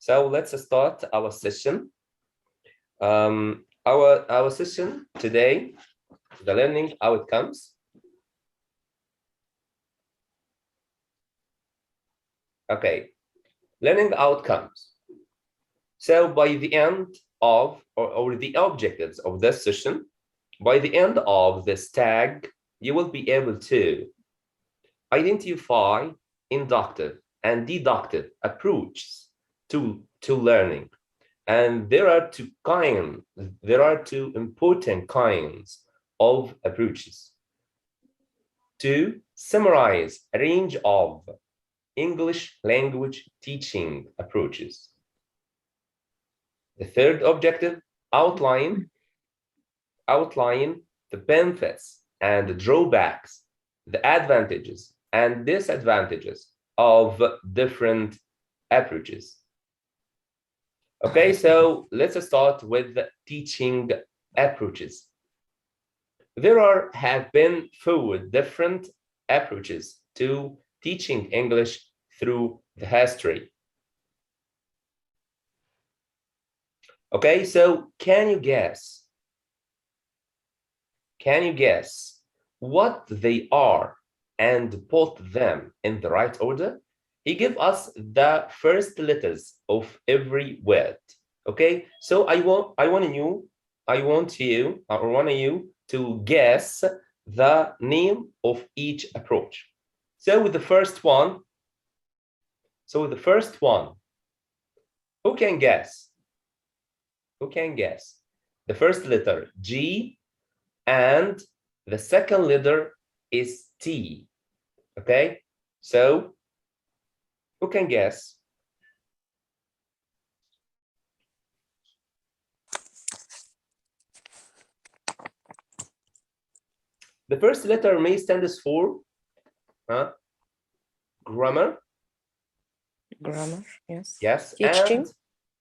So let's start our session. Our session today, the learning outcomes. Okay, learning outcomes. So by the end of, or the objectives of this session, by the end of this tag, you will be able to identify inductive and deductive approaches to learning. And there are two important kinds of approaches. To summarize a range of English language teaching approaches. The third objective, outline the benefits and the drawbacks, the advantages and disadvantages of different approaches. Okay, so let's start with the teaching approaches. There have been 4 different approaches to teaching English through the history. Okay, so can you guess what they are and put them in the right order? He gives us the first letters of every word. Okay, so I want you to guess the name of each approach. So with the first one, who can guess? The first letter G and the second letter is T. Okay, so who can guess? The first letter may stand for grammar. Grammar, yes. Yes. Teaching. And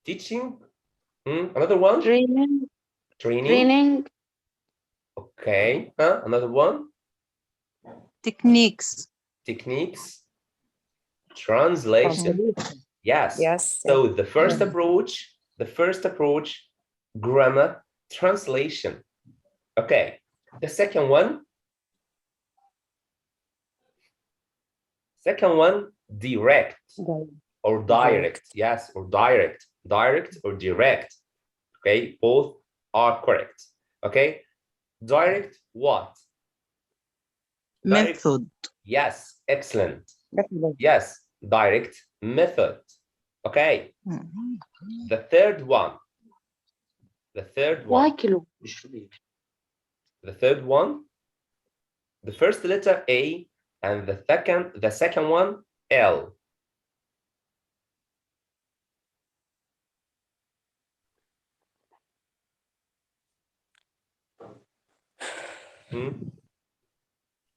teaching. Another one. Training. Okay. Another one. Techniques. Translation. Yes. So the first approach, grammar, translation. Okay. The second one, direct or direct. Yes, or direct or direct. Okay, both are correct. Okay, direct what? Method. Yes, excellent. Yes, direct method. Okay. The third one. The first letter A and the second one L.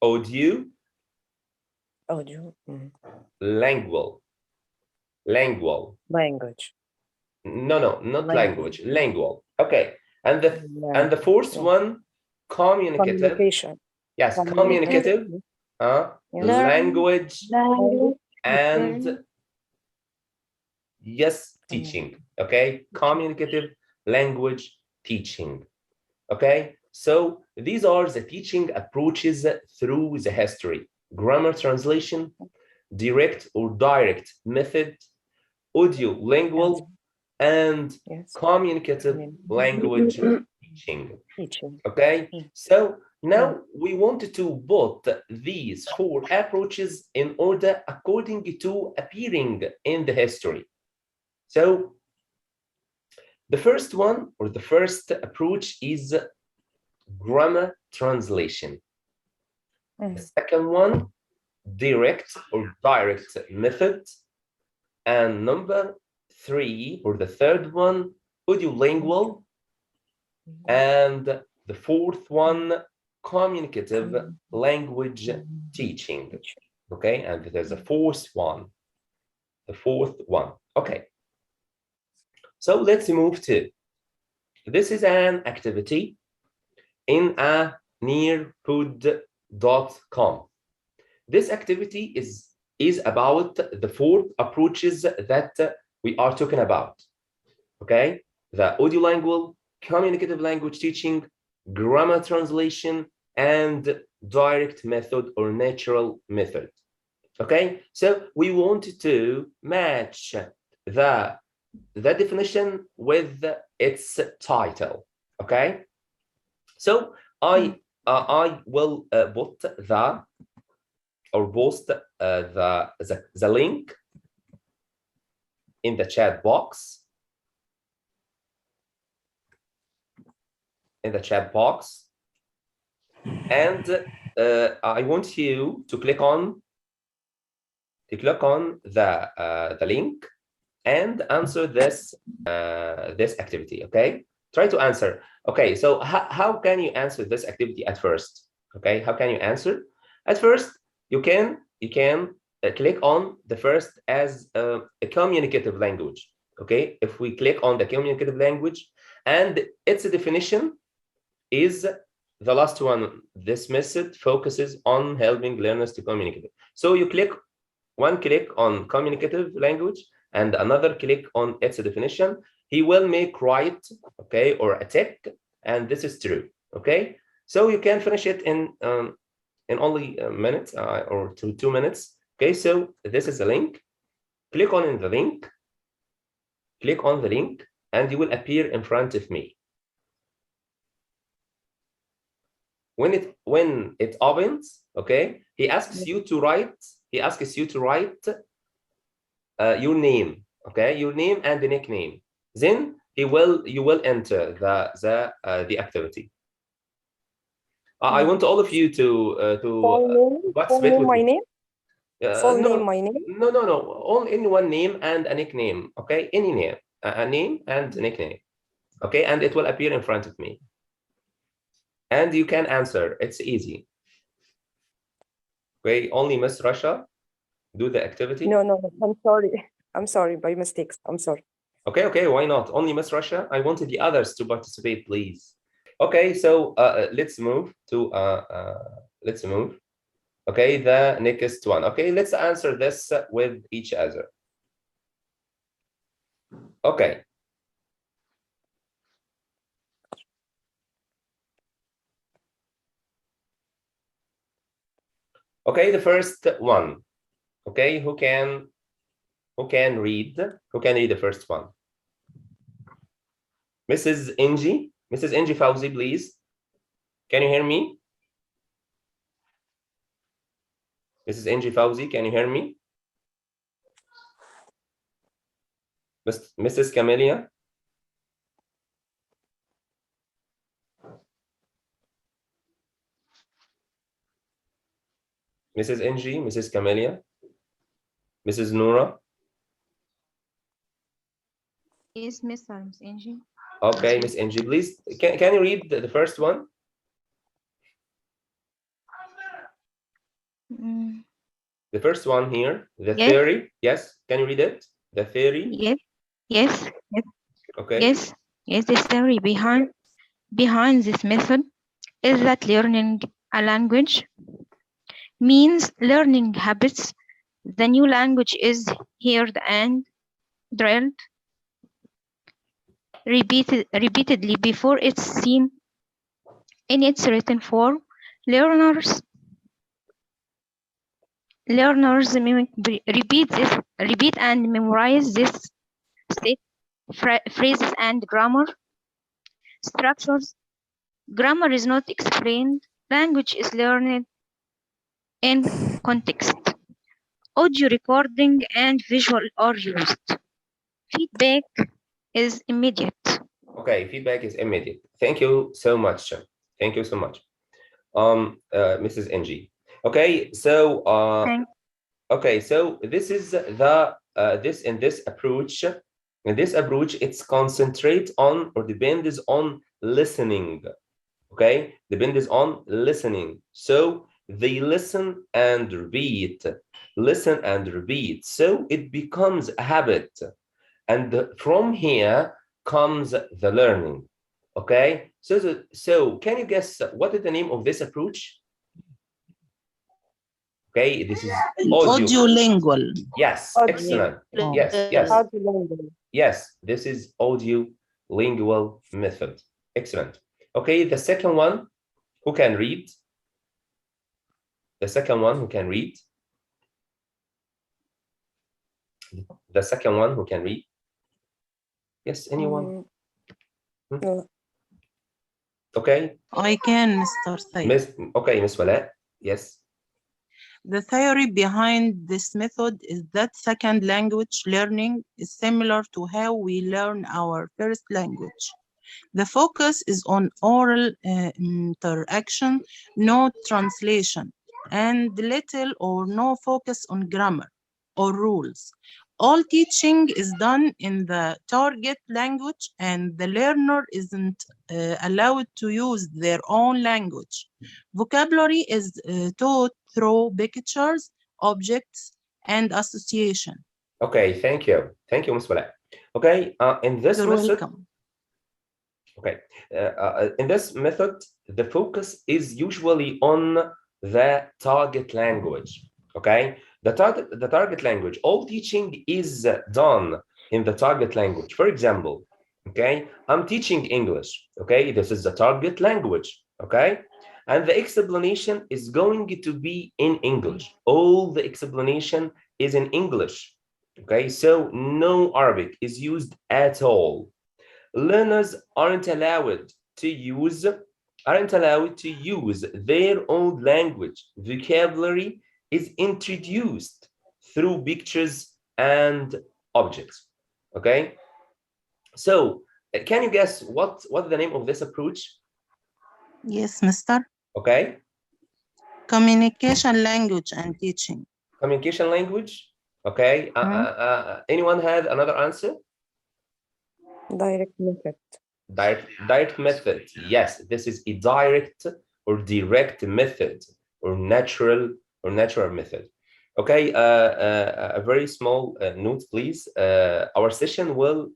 Audio. Language. No, not language. Language. Okay. And the fourth one, communicative. Yes, communicative. Language and yes, teaching. Okay, communicative language teaching. Okay, so these are the teaching approaches through the history: grammar, translation, direct or direct method, audio lingual, and communicative language teaching. Okay, so now we wanted to put these 4 approaches in order according to appearing in the history. So the first one, or the first approach, is grammar translation. The second one, direct or direct method. And number 3, or the third one, audiolingual. And the fourth one, communicative language teaching. Okay, and there's a fourth one. Okay, so let's move to, this is an activity in a nearpod.com. This activity is about the 4 approaches that we are talking about. Okay, the audiolingual, communicative language teaching, grammar translation, and direct method or natural method. Okay, so we want to match the definition with its title. Okay, so I will put the or post the link in the chat box. In the chat box, and I want you to click on the link and answer this this activity. Okay, try to answer. Okay, so how can you answer this activity at first? Okay, how can you answer at first? You can click on the first as a communicative language. Okay, if we click on the communicative language and its definition is the last one. This method focuses on helping learners to communicate. So you click one click on communicative language and another click on its definition. He will make right, okay, or a tick, and this is true. Okay, so you can finish it in only a minute or 2 minutes. Okay, so this is the link. Click on the link. Click on the link, and you will appear in front of me. When it opens, okay, he asks you to write. He asks you to write your name, okay, your name and the nickname. Then you will enter the activity. I want all of you to participate with my me. name. Full No, name, my name. no. Only one name and a nickname. Okay, any name, a name and a nickname. Okay, and it will appear in front of me. And you can answer. It's easy. Okay, only Miss Russia do the activity. No, I'm sorry. I'm sorry, by mistakes. I'm sorry. Okay, why not? Only Miss Russia. I wanted the others to participate, please. Okay, so let's move to let's move. Okay, the next one. Okay, let's answer this with each other. Okay. Okay, the first one. Okay, who can read? Who can read the first one? Mrs. Inji? Mrs. Inji Fauzi, please. Can you hear me? Mrs. Inji Fauzi, can you hear me? Mrs. Camelia? Mrs. Inji, Mrs. Camelia? Mrs. Noura? Yes, Miss Angie. Okay, Miss Angie, please. Can you read the first one? The first one here, the Yes. theory. Yes, can you read it? The theory. Yes. Okay. Yes. The theory behind this method is that learning a language means learning habits. The new language is heard and drilled repeatedly before it's seen in its written form. Learners repeat and memorize this state phrases and grammar structures. Grammar is not explained. Language is learned in context. Audio recording and visual are used. Feedback is immediate. Okay, feedback is immediate. Thank you so much. Thank you so much. Mrs. NG. Okay, so okay, so this is the this approach. In this approach, it's concentrate on or depends on listening. Okay, depends on listening. So they listen and repeat, listen and repeat. So it becomes a habit, and from here comes the learning. Okay, so can you guess what is the name of this approach? Okay, this is Audiolingual. Yes, Audio. excellent. Oh. Yes. Audiolingual. Yes, this is audio-lingual method. Excellent. Okay, the second one, who can read? The second one who can read? The second one who can read? Yes, anyone? No. Okay. I can, Mr. Said. Miss Wala. Yes. The theory behind this method is that second language learning is similar to how we learn our first language. The focus is on oral interaction, no translation, and little or no focus on grammar or rules. All teaching is done in the target language, and the learner isn't allowed to use their own language. Vocabulary is taught through pictures, objects, and association. Okay, thank you. Thank you, Miss Wala. Okay, in this You're method, welcome. okay, in this method, the focus is usually on the target language. Okay, the target language. All teaching is done in the target language. For example, okay, I'm teaching English. Okay, this is the target language. Okay, and the explanation is going to be in English. All the explanation is in English. Okay, so no Arabic is used at all. Learners aren't allowed to use their own language. Vocabulary is introduced through pictures and objects. Okay, so can you guess what's the name of this approach? Yes, Mr. Okay, Communication language and teaching. communication language. Okay, anyone had another answer? Direct method. Direct method. Yes, this is a direct or direct method or natural method. Okay, a very small note, please. Our session will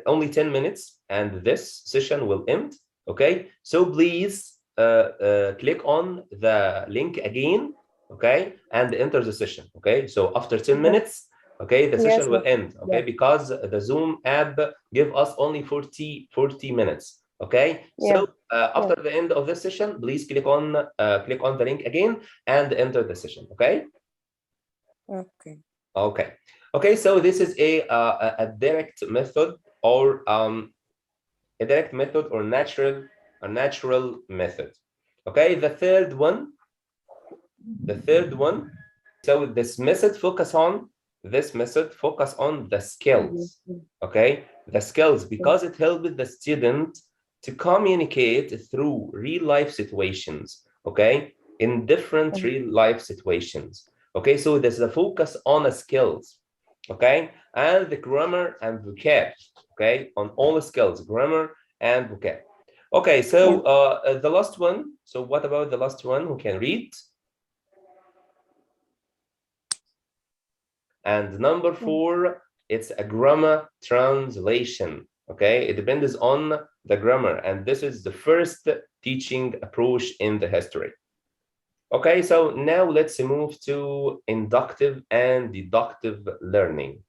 only 10 minutes, and this session will end. Okay, so please click on the link again. Okay, and enter the session. Okay, so after 10 minutes. Okay, the session will end, okay, because the Zoom app give us only 40 minutes, okay? So after the end of this session, please click on the link again and enter the session, okay? Okay, so this is a direct method or natural method. Okay, the third one, so this method focus on the skills, okay? The skills, because it helps the student to communicate through real life situations, okay? In different real life situations, okay? So there's a focus on the skills, okay? And the grammar and vocab, okay? On all the skills, grammar and vocab. Okay, so the last one. So what about the last one? Who can read? And number 4, it's a grammar translation. Okay, it depends on the grammar, and this is the first teaching approach in the history. Okay, so now let's move to inductive and deductive learning.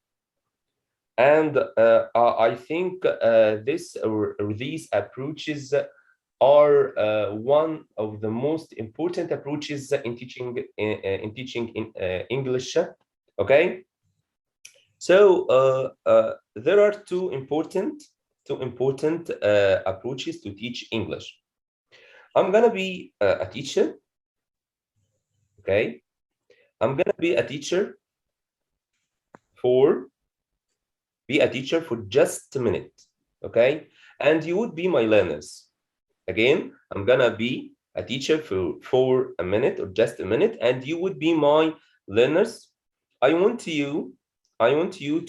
And I think these approaches are one of the most important approaches in teaching English. Okay, so there are two important approaches to teach English. I'm gonna be a teacher. Okay, I'm gonna be a teacher for just a minute. Okay, and you would be my learners. Again, I'm gonna be a teacher for a minute or just a minute, and you would be my learners. I want you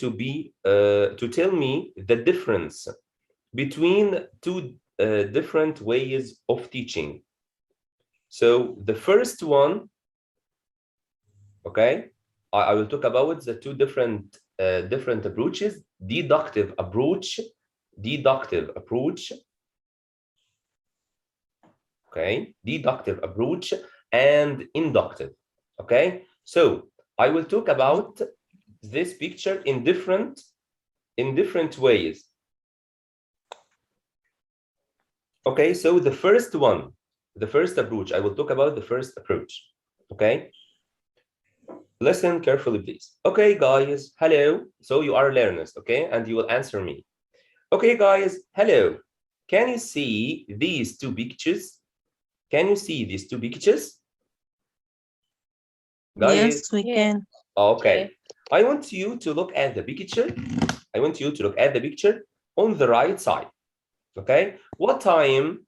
to be to tell me the difference between two different ways of teaching. So the first one, okay, I will talk about the two different approaches: deductive approach, okay, deductive approach, and inductive Okay, so I will talk about this picture in different ways. Okay, so the first one, the first approach, I will talk about the first approach. Okay, listen carefully, please. Okay, guys, hello. So you are learners, okay, and you will answer me. Okay, guys, hello. Can you see these two pictures? Can you see these two pictures? Guys? Yes, we can. Okay. I want you to look at the picture. I want you to look at the picture on the right side. Okay. What time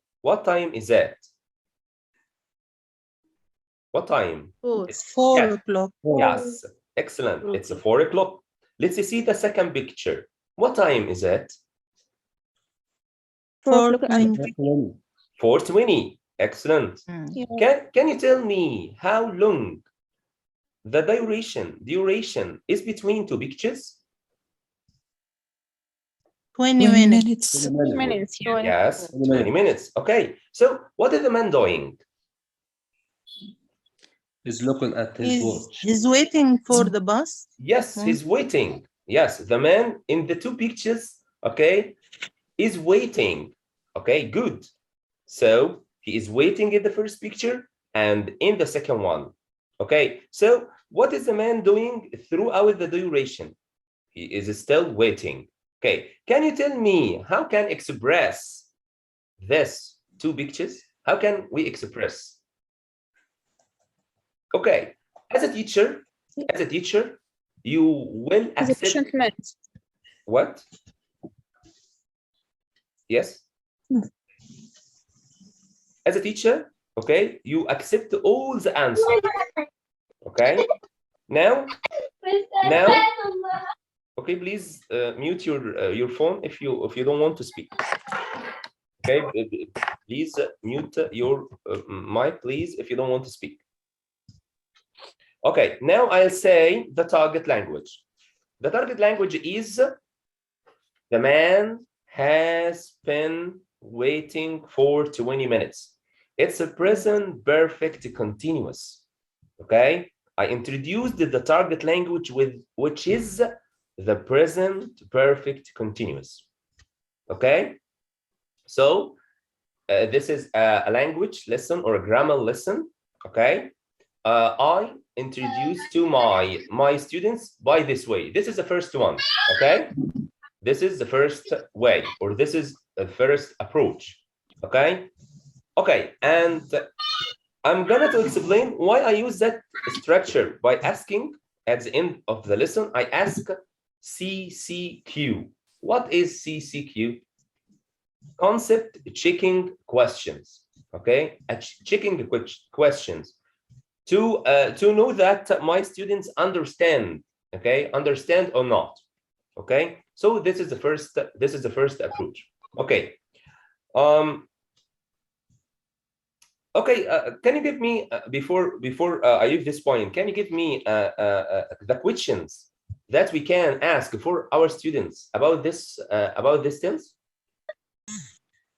is it? What time? It's 4 Yes. o'clock. Yes. Excellent. It's 4 o'clock. Let's see the second picture. What time is it? 4:20. 4:20. Excellent. Can you tell me how long the duration is between two pictures? 20 minutes. 20 minutes. Yes, 20 minutes. Okay. So what is the man doing? He's looking at his watch. He's waiting for the bus. Yes, he's waiting. Yes, the man in the two pictures, okay, is waiting. Okay, good. So he is waiting in the first picture and in the second one. Okay, so what is the man doing throughout the duration? He is still waiting. Okay, can you tell me how can express this two pictures? How can we express? Okay, as a teacher, you will accept what? Yes. As a teacher, okay, you accept all the answers. Okay. Now, okay, please mute your phone if you don't want to speak. Okay, please mute your mic, please, if you don't want to speak. Okay, now I'll say the target language. The target language is the man has been waiting for 20 minutes. It's a present perfect continuous. Okay, I introduced the target language which is the present perfect continuous. Okay, so this is a language lesson or a grammar lesson. Okay, I introduce to my students by this way. This is the first one. Okay, this is the first way, or this is the first approach. Okay, and I'm gonna to explain why I use that structure by asking at the end of the lesson. I ask CCQ. What is CCQ? Concept checking questions. Okay, checking questions to know that my students understand. Okay, understand or not. Okay, so this is the first approach. Okay, okay, can you give me before I leave this point, can you give me the questions that we can ask for our students about this things?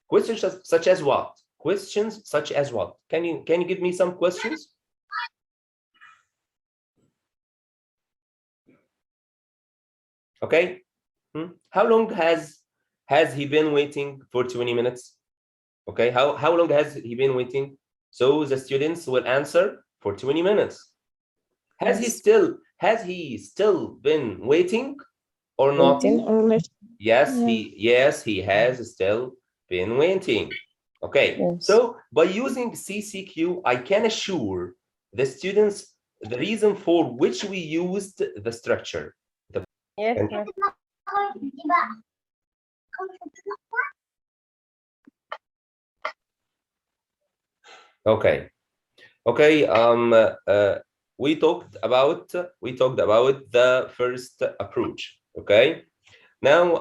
Questions such as what? Questions such as what? Can you give me some questions? Okay. How long has he been waiting for 20 minutes? Okay, how long has he been waiting? So the students will answer for 20 minutes. Has he still been waiting or not? Yes, he has still been waiting. Okay, so by using CCQ, I can assure the students the reason for which we used the structure. Okay. We talked about the first approach. Okay. Now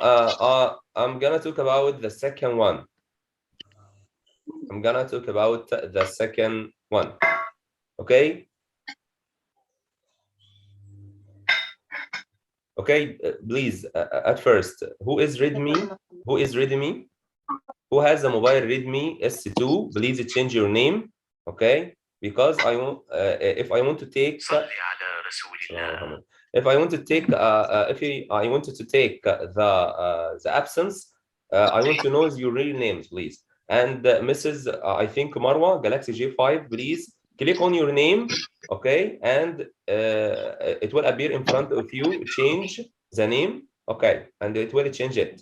I'm gonna talk about the second one. Okay. Okay, please, at first, who is readme? Who is readme? Who has a mobile readme S2? Please change your name. Okay, because I want if I want to take if I want to take I wanted to take the absence, I want to know your real names, please. And Mrs. I think Marwa, Galaxy J5, please click on your name, okay, and it will appear in front of you. Change the name, okay, and it will change it.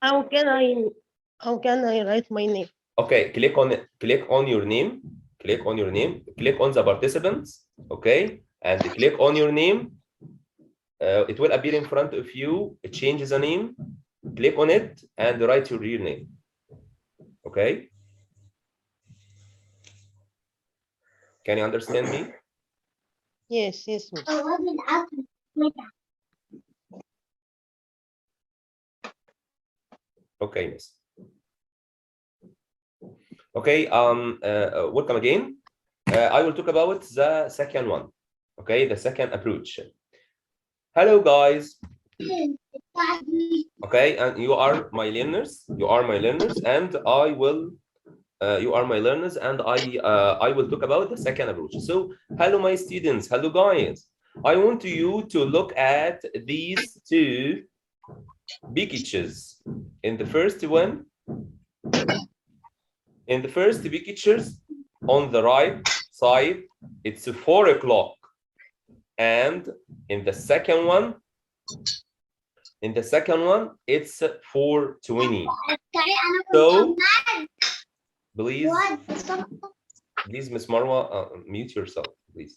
How can I write my name? Okay, click on it. Click on your name. Click on your name. Click on the participants, okay, and click on your name. It will appear in front of you. Change the name. Click on it and write your real name. Okay. Can you understand me? Yes, yes, miss. Okay, miss. Okay. Welcome again. I will talk about the second one. Okay, the second approach. Hello, guys. Okay, and you are my learners. You are my learners, and I will. You are my learners, and I will talk about the second approach. So, hello, my students. Hello, guys. I want you to look at these two pictures. In the first one, in the first pictures on the right side, it's 4 o'clock, and in the second one, it's 4:20. So, please, Miss Marwa, mute yourself, please.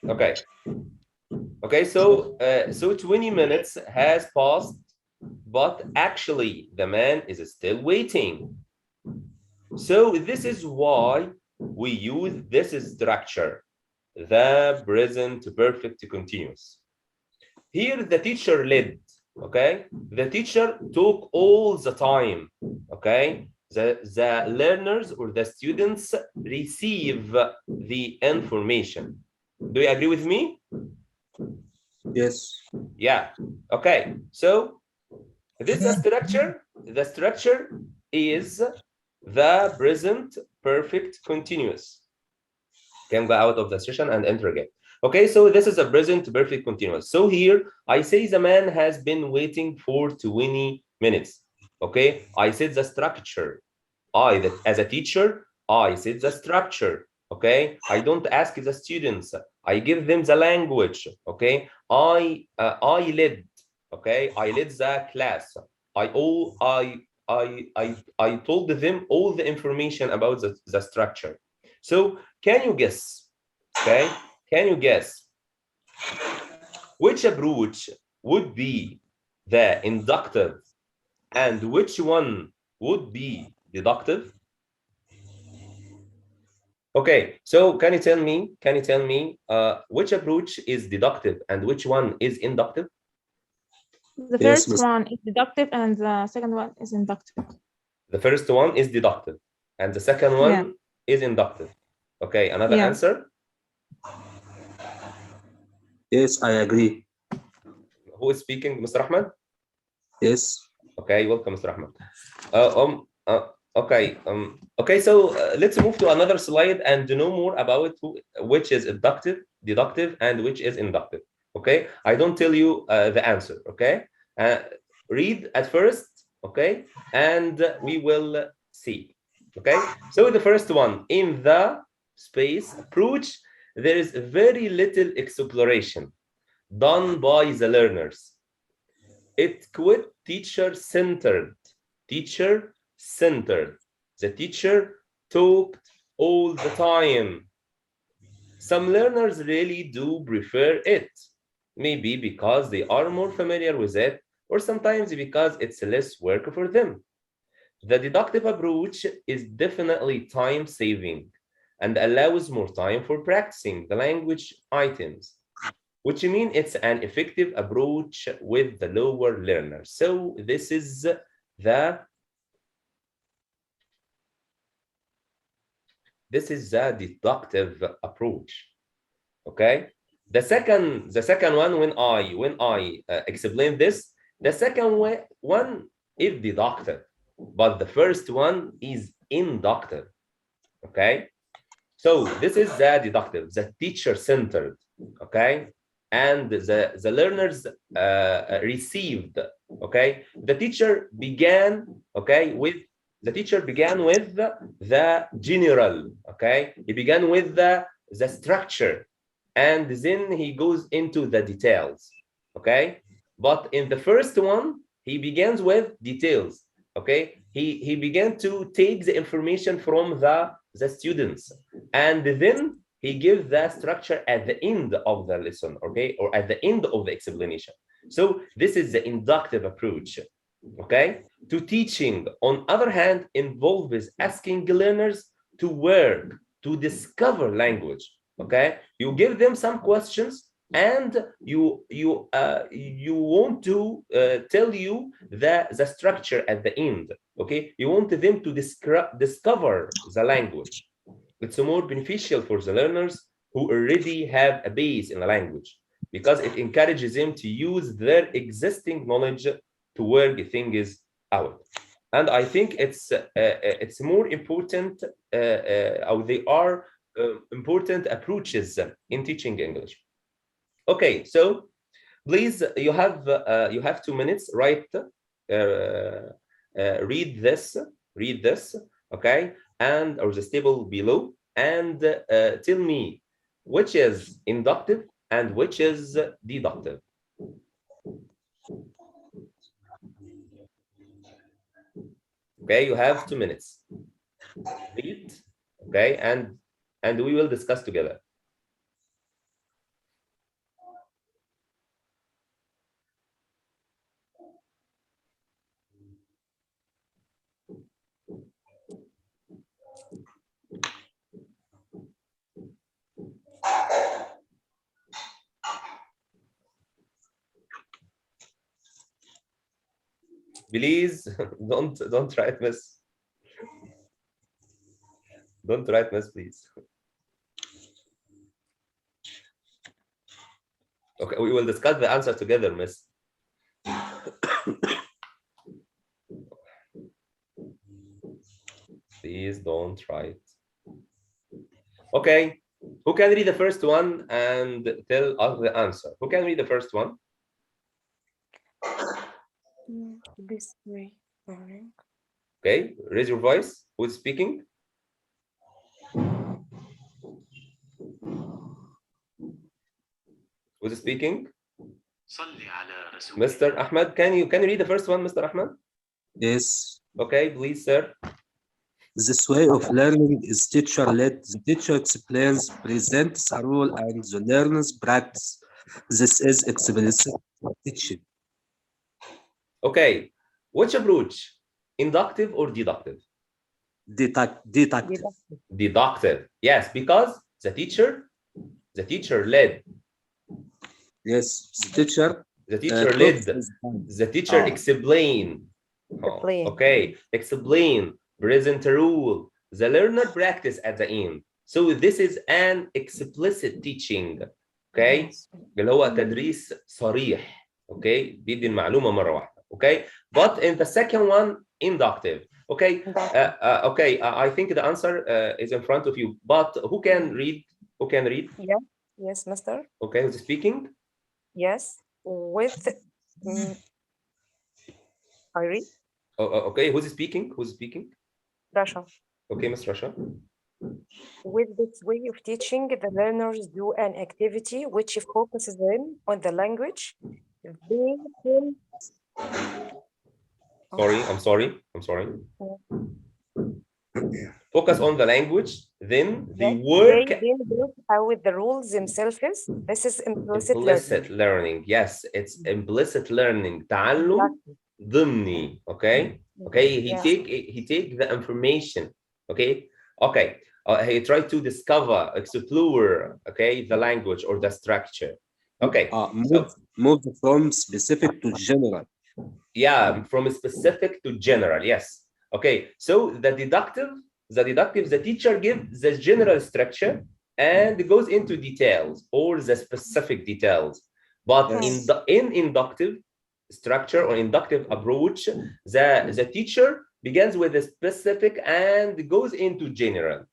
Okay. Okay, so 20 minutes has passed, but actually the man is still waiting. So this is why we use this structure, the present perfect continuous. Here the teacher led, okay? The teacher took all the time, okay? The learners or the students receive the information. Do you agree with me? Yes. Yeah. Okay. So this structure, the structure is the present perfect continuous. Can go out of the session and enter again. Okay, so this is a present perfect continuous. So here I say the man has been waiting for 20 minutes. Okay, I said the structure. As a teacher, I said the structure. Okay, I don't ask the students. I give them the language. Okay, I led. Okay, I led the class. I told them all the information about the structure. So can you guess? Okay, can you guess which approach would be the inductive and which one would be deductive? Okay, so can you tell me which approach is deductive and which one is inductive? The Yes, first one is deductive and the second one is inductive. The first one is deductive and the second one is inductive. Okay, another answer? Yes, I agree. Who is speaking, Mr. Ahmed? Yes. Okay, welcome, Mr. Ahmed. Okay, so let's move to another slide and know more about which is deductive, and which is inductive. Okay, I don't tell you the answer. Okay, read at first. Okay, and we will see. Okay, so the first one, in the space approach, there is very little exploration done by the learners. It quite teacher-centered. Teacher-centered. The teacher talked all the time. Some learners really do prefer it. Maybe because they are more familiar with it, or sometimes because it's less work for them. The deductive approach is definitely time-saving and allows more time for practicing the language items, which means it's an effective approach with the lower learners. So this is the deductive approach. Okay. The second one, when I explain this, the second one is deductive, but the first one is inductive. Okay, so this is the deductive, the teacher-centered. Okay, and the learners received. Okay, the teacher began. Okay, with the general. Okay, he began with the structure, and then he goes into the details. Okay, but in the first one he begins with details. Okay, he began to take the information from the students, and then he gives the structure at the end of the lesson. Okay, or at the end of the explanation. So this is the inductive approach. Okay, to teaching, on other hand, involves asking learners to work, to discover language. Okay, you give them some questions, and you want to tell you the structure at the end. Okay, you want them to discover the language. It's more beneficial for the learners who already have a base in the language, because it encourages them to use their existing knowledge to work things out. And I think it's more important, or they are important approaches in teaching English. Okay, so please, you have 2 minutes. Read this, okay, and or the table below, and tell me which is inductive and which is deductive. Okay, you have 2 minutes. Read, okay, and we will discuss together. Please don't try it, miss. Don't try it, miss, please. Okay, we will discuss the answer together, miss. Please don't try it. Okay, who can read the first one and tell us the answer? Who can read the first one? This way. Okay, raise your voice. Who's speaking? Who's speaking? Mr. Ahmed, can you read the first one, Mr. Ahmed? Yes. Okay, please, sir. This way of learning is teacher-led. The teacher explains, presents a rule, and the learners practice. This is explicit teaching. Okay, which approach? Inductive or deductive? Deductive. Deductive. Yes, because the teacher led. Yes, the teacher led. The teacher explained. Explain. Okay, explain, present a rule. The learner practice at the end. So this is an explicit teaching. Okay, اللي هو تدريس صريح. Okay, بيدي المعلومة مرة واحدة. Okay, but in the second one, inductive. Okay, okay. I think the answer is in front of you. But who can read? Who can read? Yeah. Yes, Mister. Okay, who's speaking? Yes. With I read. Okay, who's speaking? Who's speaking? Russia. Okay, Ms. Rasha. With this way of teaching, the learners do an activity which focuses them on the language. They can... Sorry, I'm sorry. Focus on the language, then they work. They work out the rules themselves. This is implicit learning. Yes, it's implicit learning. تعلم ضمني. Okay. Okay. He take the information. Okay. Okay. He tried to discover, explore. Okay, the language or the structure. Okay. Move from specific to general. Yeah, from specific to general. Yes. Okay. So the deductive, the teacher gives the general structure and goes into details or the specific details. But in inductive structure or inductive approach, the teacher begins with a specific and goes into general.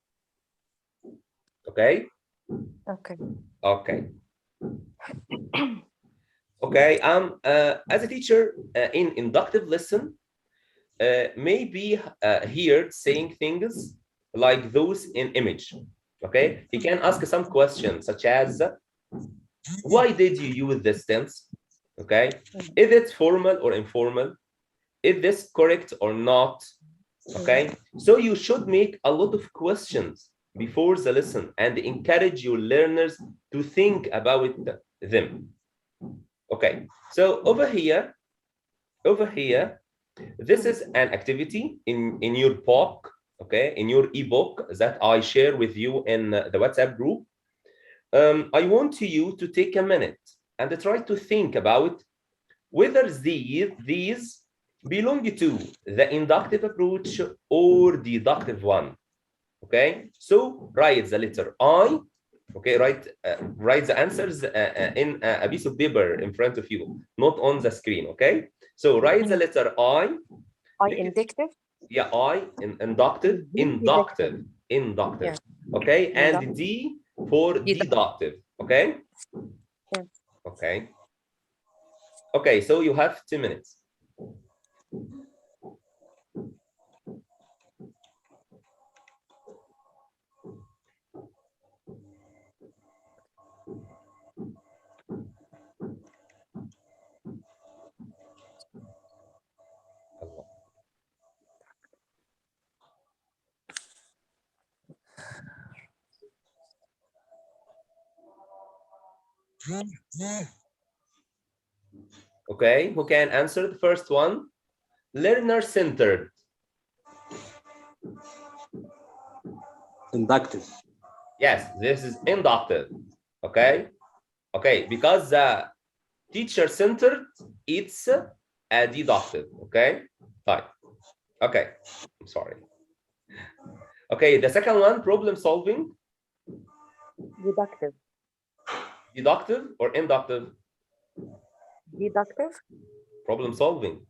Okay? Okay. Okay. Okay. As a teacher in inductive lesson, may be heard saying things like those in image. Okay, he can ask some questions such as, why did you use this tense? Okay, is it formal or informal? Is this correct or not? Okay, so you should make a lot of questions before the lesson and encourage your learners to think about them. Okay, so over here, this is an activity in your book, okay, in your ebook that I share with you in the WhatsApp group. I want you to take a minute and try to think about whether these belong to the inductive approach or deductive one. Okay, so write the letter I. Okay, write the answers in a piece of paper in front of you, not on the screen. Okay, so write the letter I. Inductive. Yeah, I in inductive. Yeah. Okay, and D for deductive. Okay. Yeah. Okay. Okay, so you have 2 minutes. Okay, who can answer the first one? Learner-centered. Inductive. Yes, this is inductive. Okay. Okay, because teacher-centered, it's a deductive. Okay. Fine. Okay. I'm sorry. Okay, the second one, problem solving. Deductive. Deductive or inductive? Deductive. Problem solving.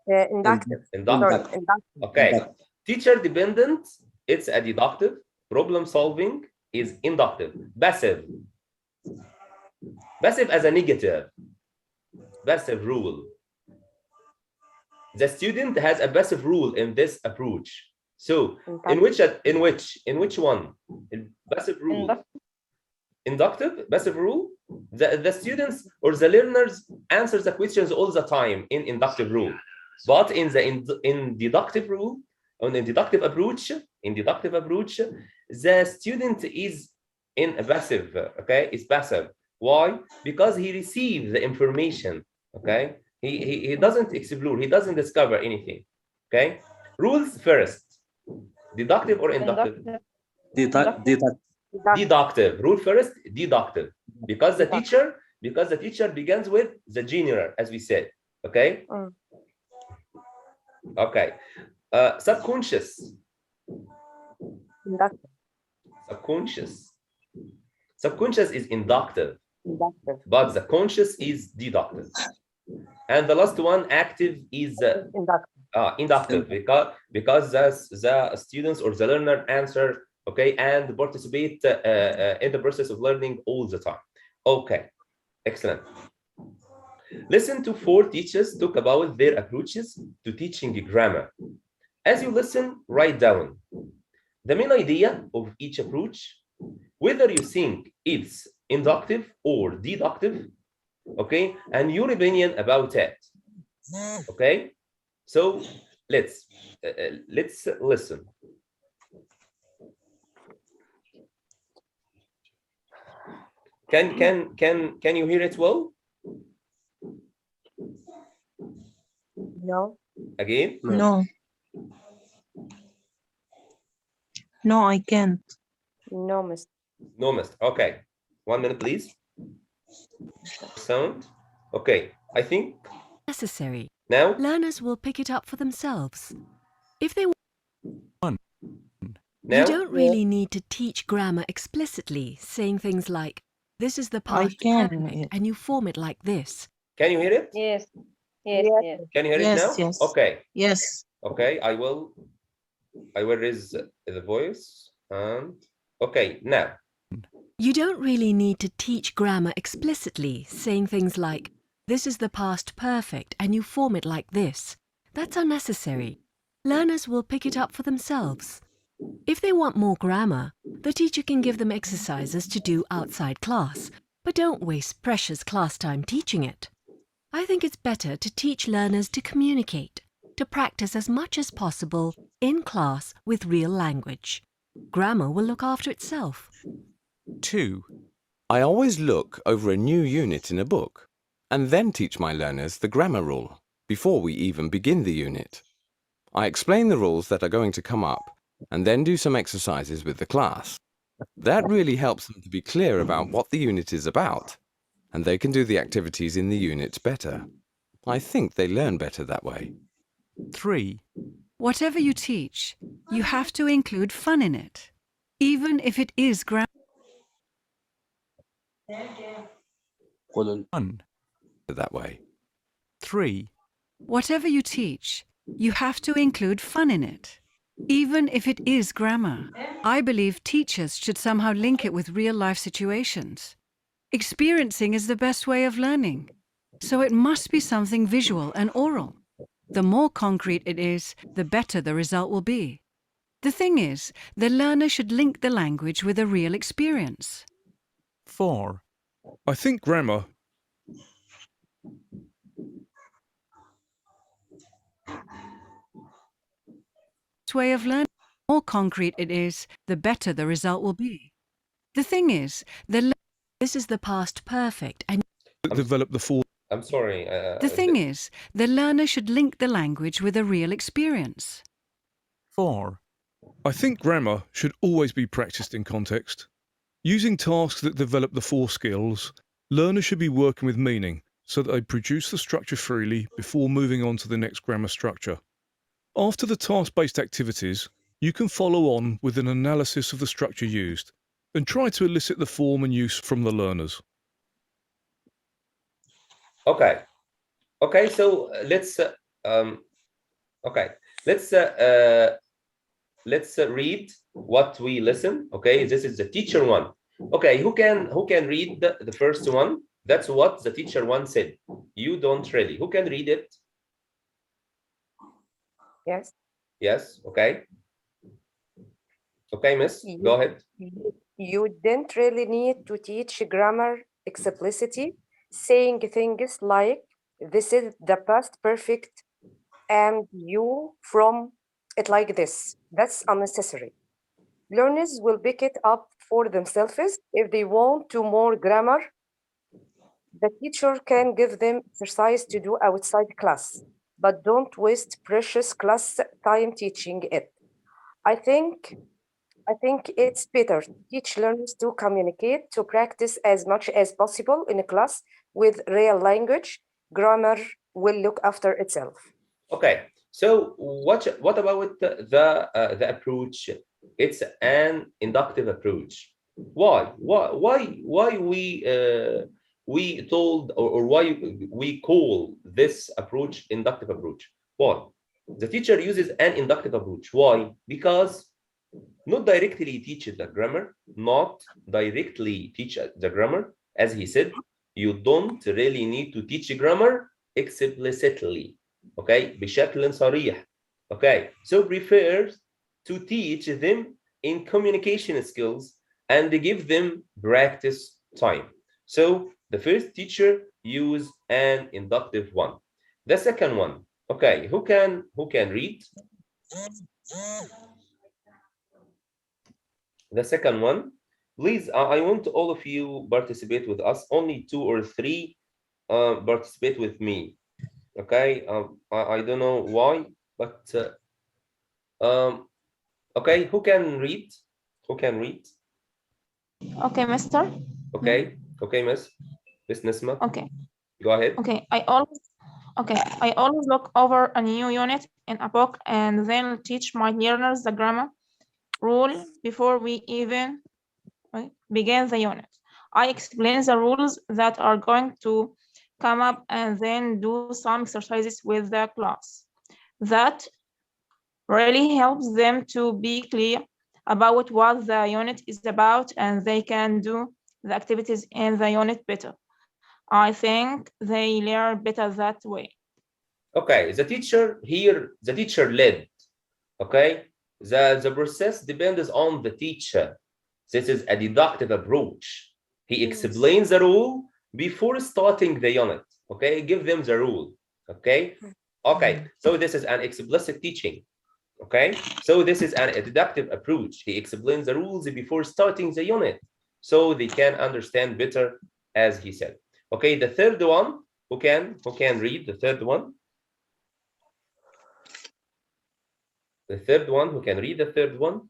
Inductive. Inductive. Sorry, inductive. Okay. Teacher dependent, it's a deductive. Problem solving is inductive. Passive. Passive as a negative. Passive rule. The student has a passive rule in this approach. So in which one? In passive rule. Inductive, passive rule. The students or the learners answer the questions all the time in inductive rule. But in deductive rule, on the deductive approach, the student is in a passive, okay? Is passive. Why? Because he receives the information, okay? He doesn't explore, he doesn't discover anything, okay? Rules first. Deductive or inductive? Deductive. Rule first, deductive. Because the teacher begins with the general, as we said, okay? Okay. Subconscious. Inductive. Subconscious is inductive, but the conscious is deductive. And the last one, active, is inductive because the students or the learner answer, okay, and participate in the process of learning all the time. Okay, excellent. Listen to 4 teachers talk about their approaches to teaching grammar. As you listen, write down the main idea of each approach, whether you think it's inductive or deductive, okay, and your opinion about it. Okay, so let's listen. Can you hear it well? No. Again? No. No, I can't. No, miss. No, mister. Okay. 1 minute, please. Sound. Okay. I think necessary. now Learners will pick it up for themselves. If they want, now you don't really need to teach grammar explicitly, saying things like, this is the past perfect, and you form it like this. Can you hear it? Yes. Can you hear it now? Yes. Okay. Yes. Okay, I will raise the voice and okay, now. You don't really need to teach grammar explicitly, saying things like, this is the past perfect and you form it like this. That's unnecessary. Learners will pick it up for themselves. If they want more grammar, the teacher can give them exercises to do outside class, but don't waste precious class time teaching it. I think it's better to teach learners to communicate, to practice as much as possible in class with real language. Grammar will look after itself. 2. I always look over a new unit in a book and then teach my learners the grammar rule before we even begin the unit. I explain the rules that are going to come up and then do some exercises with the class. That really helps them to be clear about what the unit is about, and they can do the activities in the unit better. I think they learn better that way. 3. Whatever you teach, you have to include fun in it, even if it is grammar. 1. That way. 3. Whatever you teach, you have to include fun in it, even if it is grammar. I believe teachers should somehow link it with real-life situations. Experiencing is the best way of learning, so it must be something visual and oral. The more concrete it is, the better the result will be. The thing is, the learner should link the language with a real experience. 4. I think grammar way of learning. The more concrete it is, the better the result will be. The thing is, this is the past perfect and develop the full. I'm sorry. the thing is, the learner should link the language with a real experience. 4. I think grammar should always be practiced in context. Using tasks that develop the 4 skills, learners should be working with meaning so that they produce the structure freely before moving on to the next grammar structure. After the task-based activities, you can follow on with an analysis of the structure used and try to elicit the form and use from the learners. Okay. Okay, so let's read what we listen. Okay, this is the teacher one. Okay, who can read the first one? That's what the teacher one said. You don't really. Who can read it? Yes. Yes. Okay. Okay, miss, go ahead. You didn't really need to teach grammar explicitly, saying things like, this is the past perfect, and you from it like this. That's unnecessary. Learners will pick it up for themselves if they want to more grammar. The teacher can give them exercise to do outside class, but don't waste precious class time teaching it. I think it's better to teach learners to communicate, to practice as much as possible in a class with real language. Grammar will look after itself. Okay, so what about the approach? It's an inductive approach. Why we told or why we call this approach inductive approach? Why? The teacher uses an inductive approach. Why? Because not directly teach the grammar, as he said, you don't really need to teach grammar explicitly. Okay, بشكل صريح. Okay, so prefers to teach them in communication skills and give them practice time. So the first teacher use an inductive one. The second one, okay, who can read? The second one, please, I want all of you participate with us. Only 2 or 3 participate with me. Okay, I don't know why, but okay, who can read? Okay, Mister. Okay, Miss Nisma. Okay. Go ahead. Okay, I always look over a new unit in a book and then teach my learners the grammar rule before we even begin the unit. I explain the rules that are going to come up and then do some exercises with the class. That really helps them to be clear about what the unit is about, and they can do the activities in the unit better. I think they learn better that way. Okay, the teacher here, the teacher led. Okay, the process depends on the teacher. This is a deductive approach. He explains the rule before starting the unit. Okay, give them the rule. Okay, so this is an explicit teaching. Okay, so this is a deductive approach. He explains the rules before starting the unit so they can understand better, as he said. Okay, the third one, who can read the third one? The third one, who can read the third one?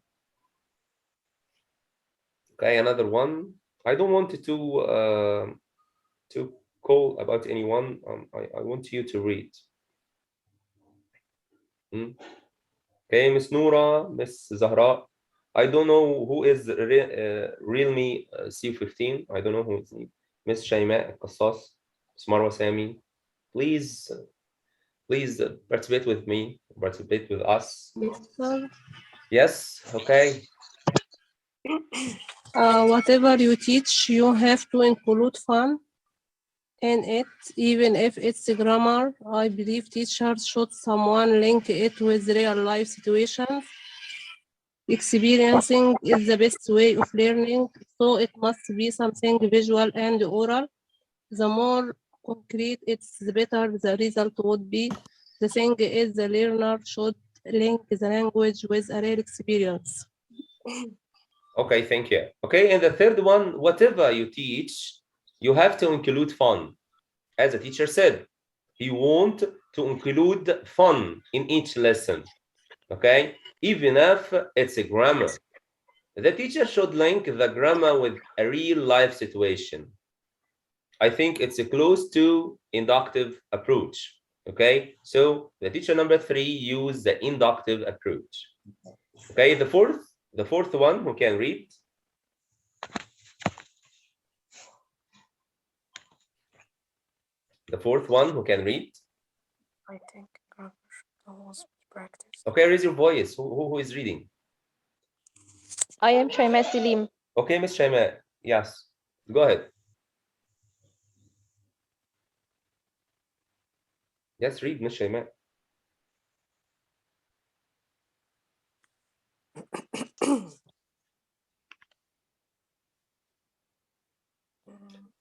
Okay, another one. I don't want to call about anyone. I want you to read. Okay, Miss Noura, Miss Zahra. I don't know who is Realme C15. I don't know who is Miss Shayma Qassas, Miss Marwa Sami. Please participate with me, participate with us. Yes, sir. Yes, okay. Whatever you teach, you have to include fun in it, even if it's grammar. I believe teachers should someone link it with real life situations. Experiencing is the best way of learning, so it must be something visual and oral. The more concrete it's, the better the result would be. The thing is, the learner should link the language with a real experience. Okay, thank you. Okay, and the third one, whatever you teach, you have to include fun. As the teacher said, he want to include fun in each lesson. Okay, even if it's a grammar. The teacher should link the grammar with a real life situation. I think it's close to inductive approach. Okay, so the teacher number 3 use the inductive approach. Okay, the fourth one, who can read? The fourth one, who can read? I think grammar should always be practiced. Okay, raise your voice. Who is reading? I am Shaima Selim. Okay, Miss Shaima, yes, go ahead. Yes, read, Miss Shaima.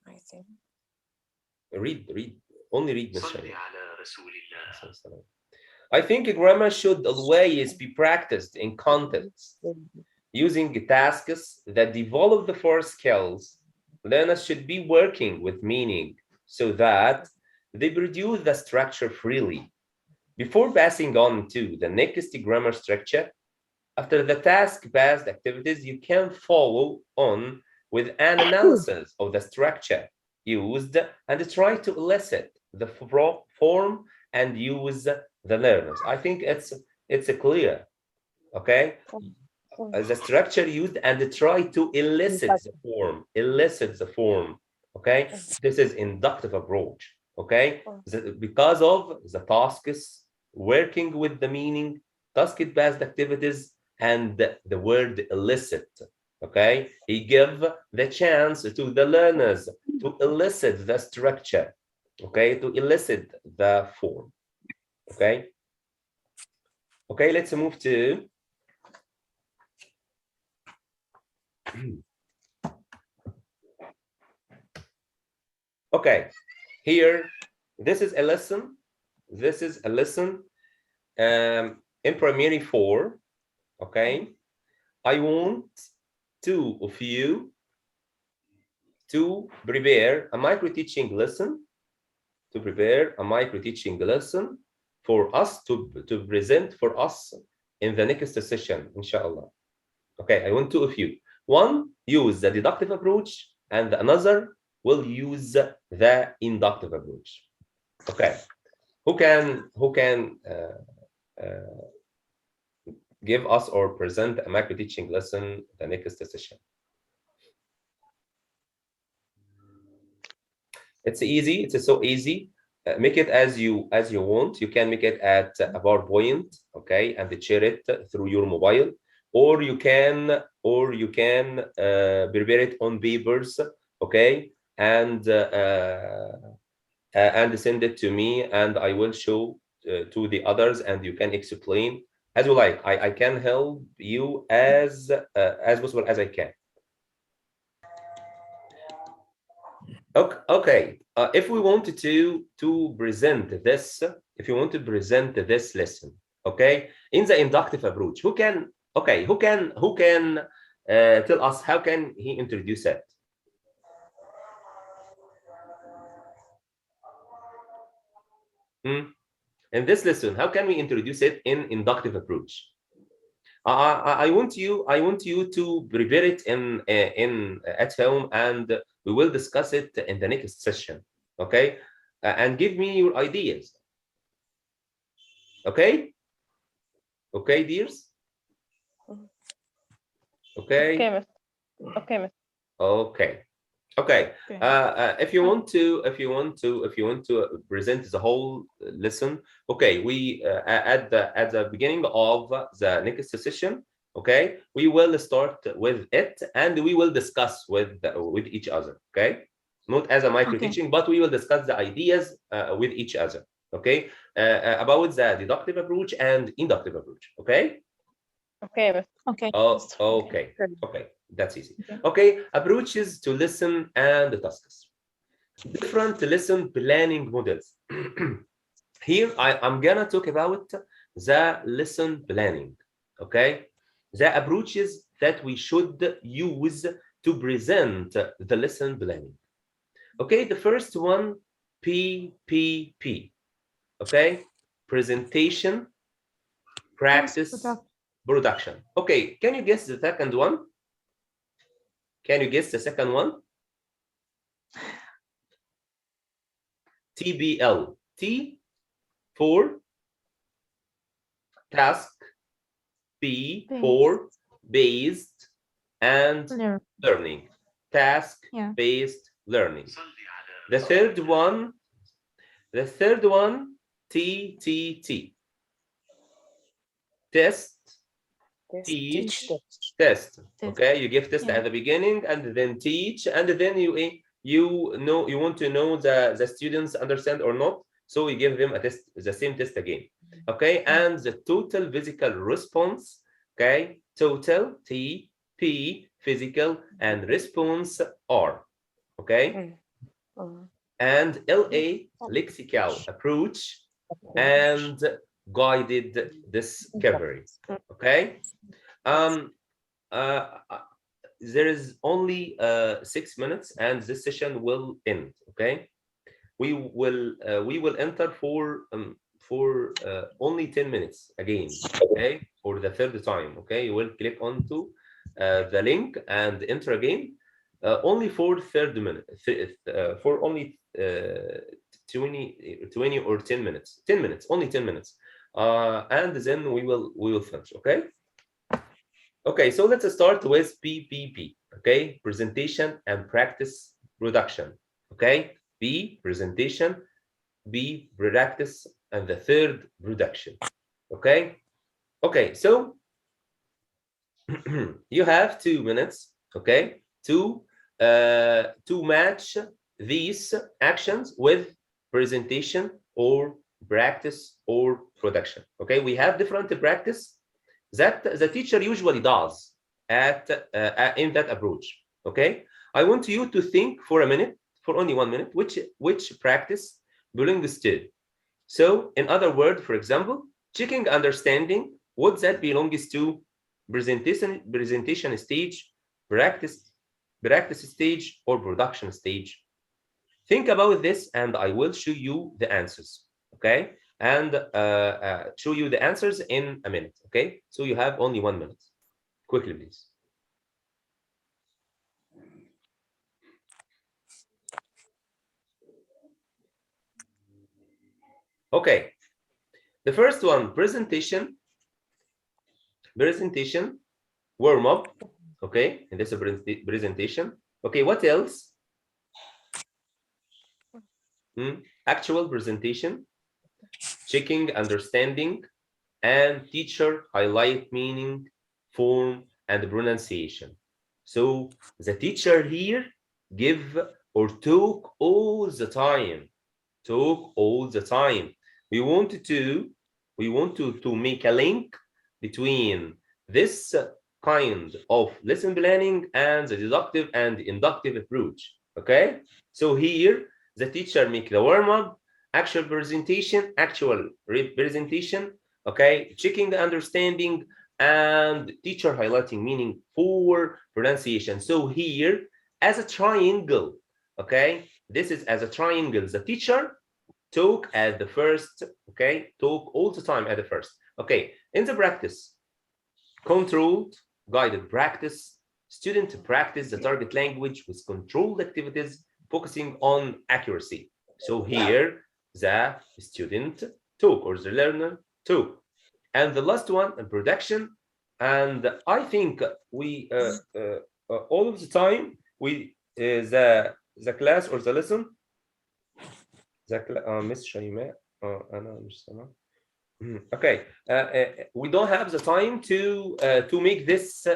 I think. Read. Only read, Miss Shaima. I think grammar should always be practiced in context. Using tasks that develop the 4 skills, learners should be working with meaning so that they produce the structure freely. Before passing on to the next grammar structure, after the task-based activities, you can follow on with an analysis of the structure used and try to elicit the form and use the learners. I think it's clear, okay? The structure used and try to elicit the form, okay? This is inductive approach, okay? Because of the tasks, working with the meaning, task-based activities, and the word elicit, okay? He give the chance to the learners to elicit the structure, okay? To elicit the form, okay? Okay, let's move to okay, here, this is a lesson. This is a lesson in primary 4, okay? I want 2 of you to prepare a micro-teaching lesson, for us to present for us in the next session, inshallah. Okay, I want 2 of you. One use the deductive approach, and another will use the inductive approach. Okay, who can give us or present a micro teaching lesson the next session? It's easy. It's so easy. make it as you want. You can make it at a PowerPoint, okay, and share it through your mobile, or you can prepare it on papers, okay, and send it to me, and I will show to the others, and you can explain as you like. I can help you as possible as I can. Okay. If we wanted to present this, if you want to present this lesson, okay, in the inductive approach, who can tell us how can he introduce it? In this lesson, how can we introduce it in inductive approach? I want you to prepare it in at home, and we will discuss it in the next session, okay? And give me your ideas. Okay, dears. Okay. Okay. If you want to present the whole lesson, okay, we at the beginning of the next session, okay, we will start with it, and we will discuss with each other, okay, not as a micro teaching, but we will discuss the ideas with each other, okay, about the deductive approach and inductive approach, okay. Okay. Okay, that's easy. Okay, approaches to lesson and tasks. Different lesson planning models. Here I'm gonna talk about the lesson planning, okay? The approaches that we should use to present the lesson planning. Okay, the first one, PPP, okay? Presentation, practice, production. Okay, can you guess the second one? Can you guess the second one? TBL. T for task, B for based, and learning. Task-based learning. The third one, TTT. Test, teach, test. Okay, you give test at the beginning, and then teach, and then you want to know the students understand or not, so you give them a test, the same test again. Okay, and the total physical response, okay, total TP, physical, and response R, okay, and LA, lexical approach, and guided discovery. Okay, there is only 6 minutes, and this session will end. Okay, we will enter for only 10 minutes again. Okay, for the third time. Okay, you will click onto the link and enter again. Only for third minute, for only 20 or 10 minutes. 10 minutes, only 10 minutes. And then we will finish. Okay. Okay, so let's start with PPP. Okay, presentation and practice production. Okay, B, presentation, B, practice, and the third, production. Okay. Okay, so you have 2 minutes. Okay, to match these actions with presentation or practice or production. Okay, we have different practice that the teacher usually does in that approach. Okay, I want you to think for a minute, for only 1 minute, which practice belongs to. So in other words, for example, checking understanding, what that belongs to presentation stage, practice stage, or production stage. Think about this, and I will show you the answers. Okay, and show you the answers in a minute. Okay, so you have only 1 minute. Quickly, please. Okay, the first one, presentation, warm up. Okay, and this is a presentation. Okay, what else? actual presentation, checking understanding, and teacher highlight meaning, form, and pronunciation. So the teacher here give or talk all the time. Talk all the time. We want to make a link between this kind of lesson planning and the deductive and inductive approach. Okay, so here the teacher make the warm-up, actual presentation, okay, checking the understanding, and teacher highlighting meaning for pronunciation. So here as a triangle, okay, this is as a triangle. The teacher talk at the first, okay, talk all the time at the first. Okay, in the practice, controlled guided practice, student practice the target language with controlled activities focusing on accuracy. So here the student talk or the learner talk. And the last one in production, and I think we all of the time we the class or the lesson Miss Shaima أنا مش سامع. Okay, we don't have the time to make this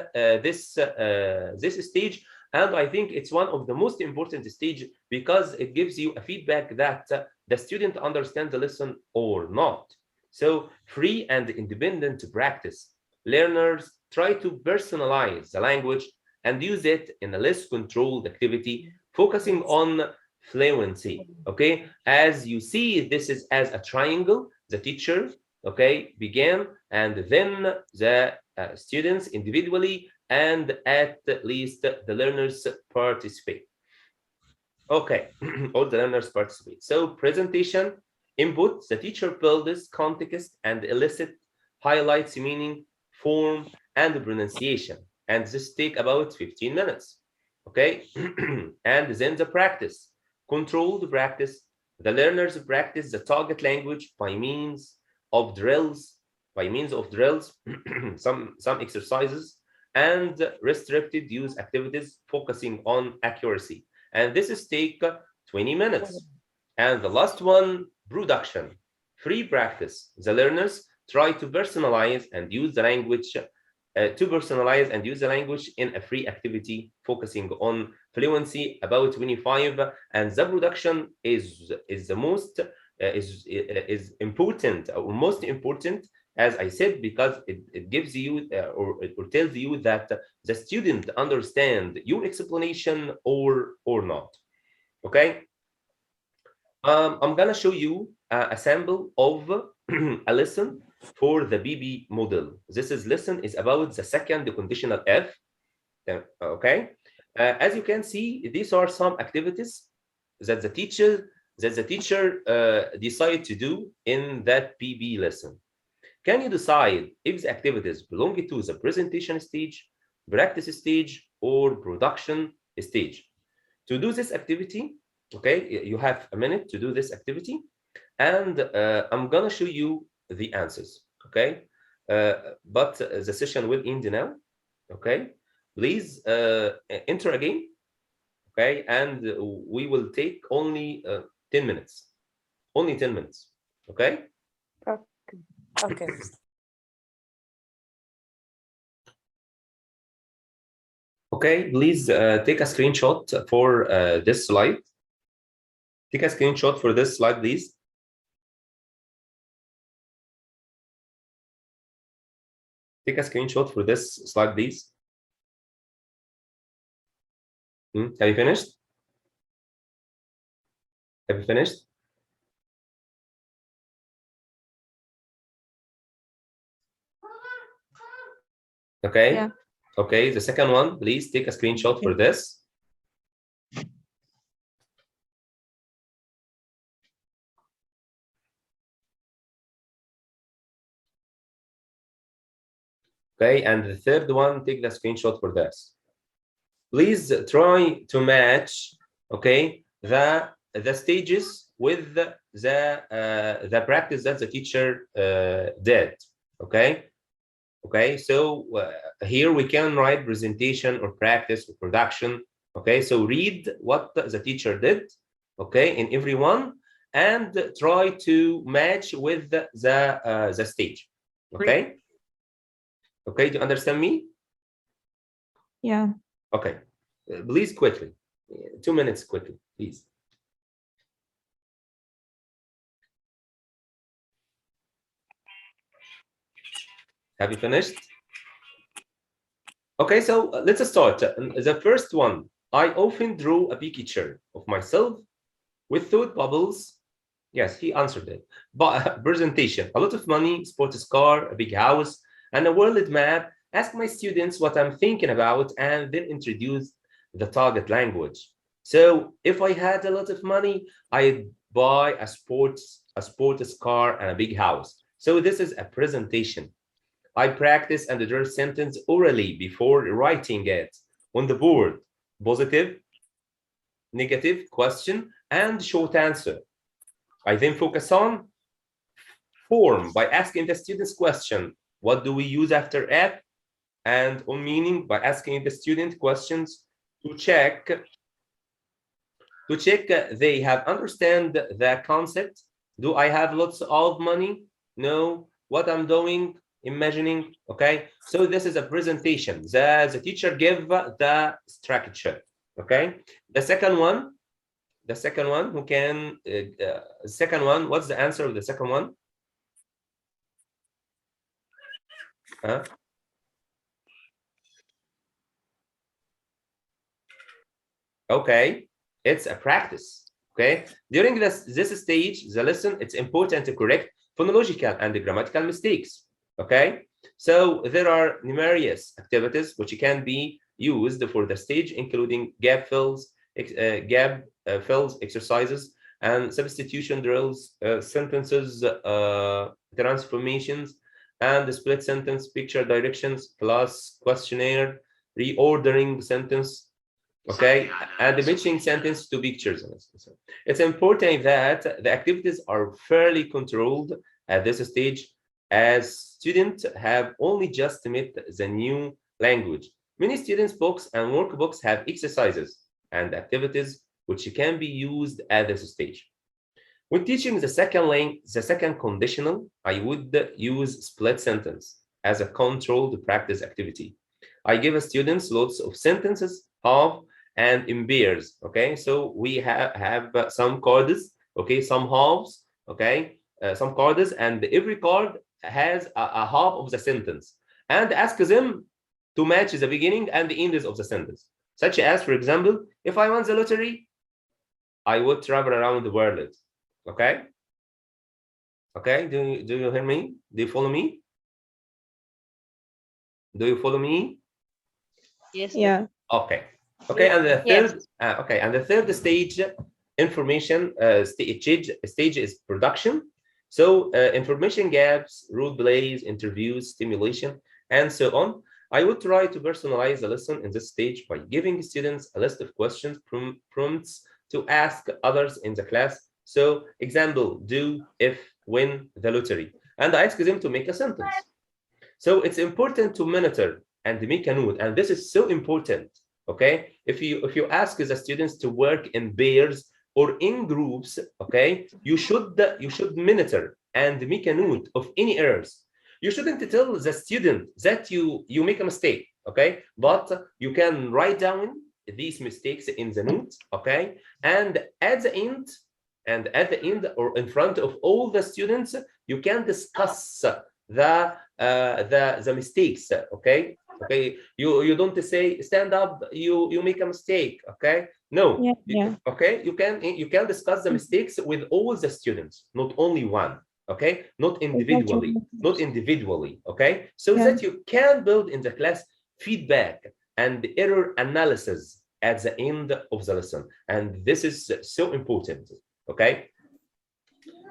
this stage, and I think it's one of the most important stage because it gives you a feedback that the student understands the lesson or not. So free and independent practice. Learners try to personalize the language and use it in a less controlled activity, focusing on fluency. Okay, as you see, this is as a triangle. The teacher, okay, began, and then the students individually, and at least the learners participate. Okay, all the learners participate. So presentation, input, the teacher builds context and elicit highlights meaning, form, and pronunciation. And this take about 15 minutes. Okay, and then the practice, controlled practice. The learners practice the target language by means of drills, some exercises, and restricted use activities focusing on accuracy. And this is take 20 minutes. And the last one, production, free practice. The learners try to personalize and use the language in a free activity focusing on fluency, about 25, and the production is the most is important or most important, as I said, because it gives you or tells you that the student understand your explanation or not. Okay, I'm gonna show you a sample of a lesson for the PPP model. This lesson is about the second conditional F. Okay, as you can see, these are some activities that the teacher decide to do in that PPP lesson. Can you decide if the activities belong to the presentation stage, practice stage, or production stage? To do this activity, okay, you have a minute to do this activity, and I'm gonna show you the answers. Okay, but the session will end now. Okay, please enter again. Okay, and we will take only 10 minutes. Only 10 minutes. Okay. Okay. Okay, please take a screenshot for this slide. Take a screenshot for this slide, please. Take a screenshot for this slide, please. Have you finished? Have you finished? Okay. Yeah. Okay, the second one, please take a screenshot for this. Okay, and the third one, take the screenshot for this. Please try to match, okay, the stages with the practice that the teacher did. Okay. Okay, so here we can write presentation or practice or production. Okay, so read what the teacher did, okay, in every one, and try to match with the stage. Okay? Okay, do you understand me? Yeah. Okay. Please quickly. 2 minutes quickly, please. Have you finished? Okay, so let's start. The first one, I often draw a picture of myself with thought bubbles. Yes, he answered it. But presentation, a lot of money, sports car, a big house, and a world map. Ask my students what I'm thinking about and then introduce the target language. So if I had a lot of money, I'd buy a sports car and a big house. So this is a presentation. I practice and draw sentence orally before writing it on the board. Positive, negative, question, and short answer. I then focus on form by asking the students question. What do we use after F? And on meaning by asking the student questions to check they have understand the concept. Do I have lots of money? No. What I'm doing? Imagining. Okay. So this is a presentation. The teacher give the structure. Okay. The second one, who can second one, what's the answer of the second one? Okay, it's a practice. Okay, during this stage, the lesson, it's important to correct phonological and grammatical mistakes. Okay, so there are numerous activities which can be used for the stage, including gap fills, exercises, and substitution drills, sentences, transformations, and split sentence, picture directions, class questionnaire, reordering sentence. Okay, and matching sentence to pictures. It's important that the activities are fairly controlled at this stage, as students have only just met the new language. Many students' books and workbooks have exercises and activities which can be used at this stage. When teaching the second conditional, I would use split sentence as a controlled practice activity. I give students lots of sentences, half and in pairs. Okay, so we have some cards, okay, some halves, okay, some cards, and every card has a half of the sentence, and ask them to match the beginning and the end of the sentence. Such as, for example, if I won the lottery, I would travel around the world. Okay. Okay, do you hear me? Do you follow me? Do you follow me? Yes. Yeah. Okay. Okay, and the third, Yes. okay, and the third stage, information stage is production. So information gaps, role plays, interviews, stimulation, and so on. I would try to personalize the lesson in this stage by giving students a list of questions, prompts to ask others in the class. So example, do, if, win the lottery, and I ask them to make a sentence. So it's important to monitor and make a note, and this is so important. Okay, if you ask the students to work in pairs or in groups, okay, you should monitor and make a note of any errors. You shouldn't tell the student that you make a mistake, okay, but you can write down these mistakes in the notes, okay, and at the end or in front of all the students, you can discuss the mistakes, okay. Okay, you don't say stand up, you make a mistake, okay. No. Yeah. Okay, you can discuss the mistakes with all the students, not only one, okay, not individually, okay, so that you can build in the class feedback and error analysis at the end of the lesson, and this is so important. Okay.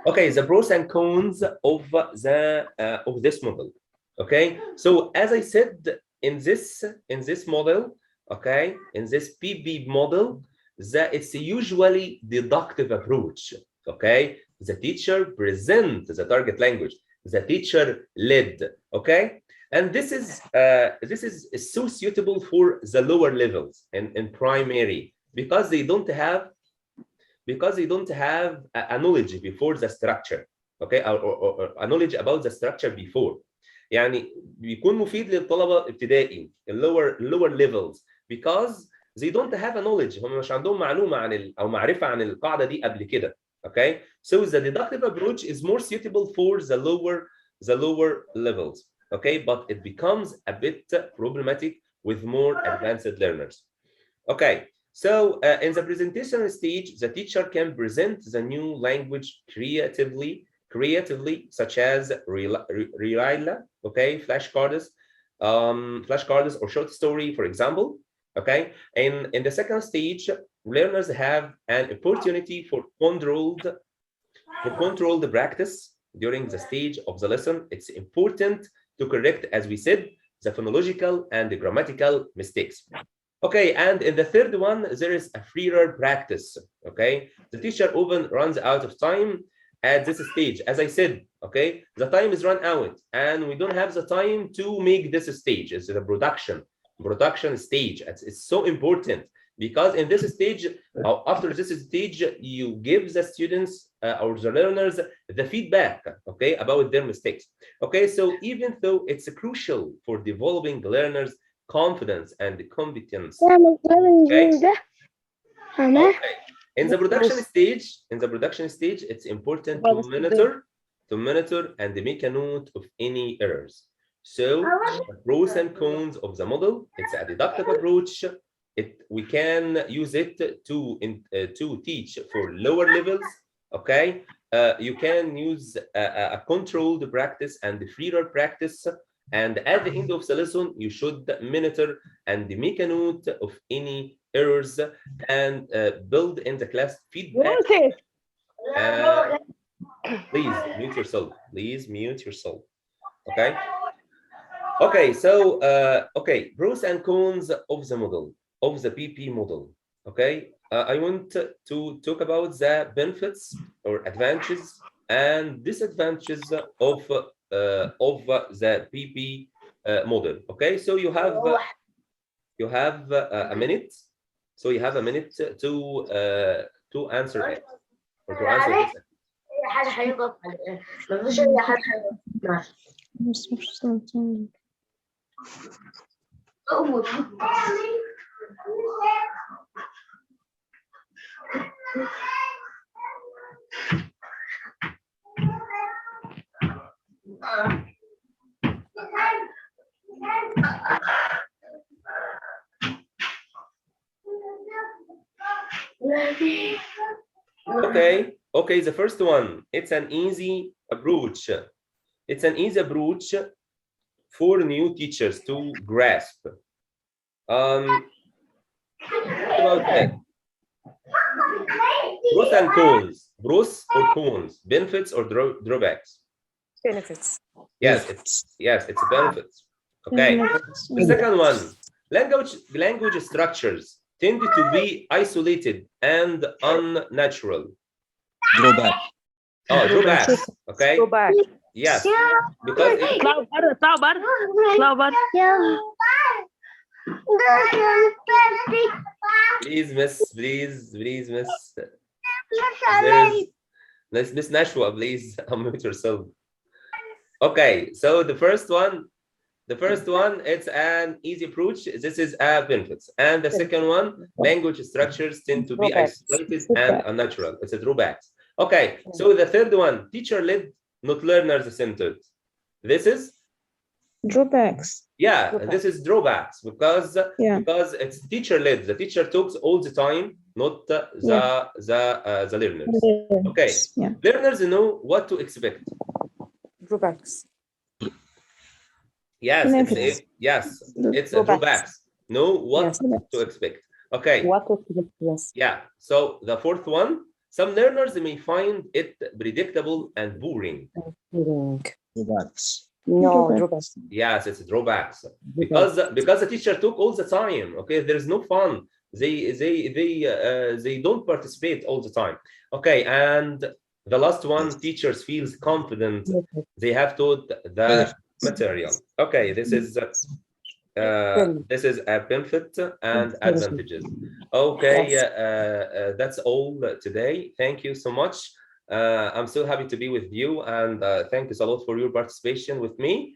Okay, the pros and cons of this model. Okay, so as I said, in this model, okay, in this PPP model, it's usually deductive approach. Okay, the teacher presents the target language, the teacher led. Okay, and this is so suitable for the lower levels in primary, because they don't have because they don't have a knowledge before the structure. Okay, or a knowledge about the structure before. يعني بيكون مفيد للطلبة ابتدائي lower levels because they don't have a knowledge. هم مش عندهم معلومة عن أو معرفة عن القاعدة دي قبل كده. Okay, so the deductive approach is more suitable for the lower levels. Okay, but it becomes a bit problematic with more advanced learners. Okay, so in the presentation stage, the teacher can present the new language creatively, such as okay, flashcards or short story, for example. Okay, and in the second stage, learners have an opportunity for controlled practice during the stage of the lesson. It's important to correct, as we said, the phonological and the grammatical mistakes. Okay, and in the third one, there is a freer practice. Okay, the teacher often runs out of time at this stage. As I said, okay, the time is run out and we don't have the time to make this stage. It's the production stage. It's so important because in this stage, after this stage, you give the students or the learners the feedback, okay, about their mistakes. Okay, so even though it's crucial for developing learners' confidence and competence. Okay? Okay. In the production stage, it's important to monitor and make a note of any errors. So the pros and cons of the model, it's a deductive approach. We can use it to teach for lower levels. Okay, you can use a controlled practice and the freer practice. And at the end of the lesson, you should monitor and make a note of any errors and build in the class feedback. Please mute yourself. Okay. Okay. So okay, pros and cons of the model, of the PP model. Okay. I want to talk about the benefits or advantages and disadvantages of the PP model. Okay, so you have a minute. So you have a minute to answer it or to answer Okay, the first one, it's an easy approach. It's an easy approach for new teachers to grasp. What about that? Pros and cons. Pros or cons? Benefits or drawbacks? Benefits. Yes, it's benefits. Okay. The second one, language structures tend to be isolated and unnatural. Drawback. Oh, drawbacks. Okay. Drawback. Yes. Because please, miss. Miss Nashua, please unmute yourself. Okay, so the first one, it's an easy approach. This is a benefits. And the second one, language structures tend to be isolated and unnatural. It's a drawbacks. Okay, so the third one, teacher-led, not learner-centered. This is drawbacks. Yeah, this is drawbacks because it's teacher-led. The teacher talks all the time, not the learners. Okay, learners know what to expect. Drawbacks. Yes, it's a drawbacks. Know what to expect. Okay. What to expect? Yes. Yeah. So the fourth one, some learners may find it predictable and boring. Drawbacks. No, drawbacks. Yes, it's drawbacks because the teacher took all the time. Okay, there is no fun. They don't participate all the time. Okay, and the last one, teachers feels confident they have taught the material. Okay, this is This is a benefit and advantages. Okay, that's all today. Thank you so much. I'm so happy to be with you, and thank you a lot for your participation with me.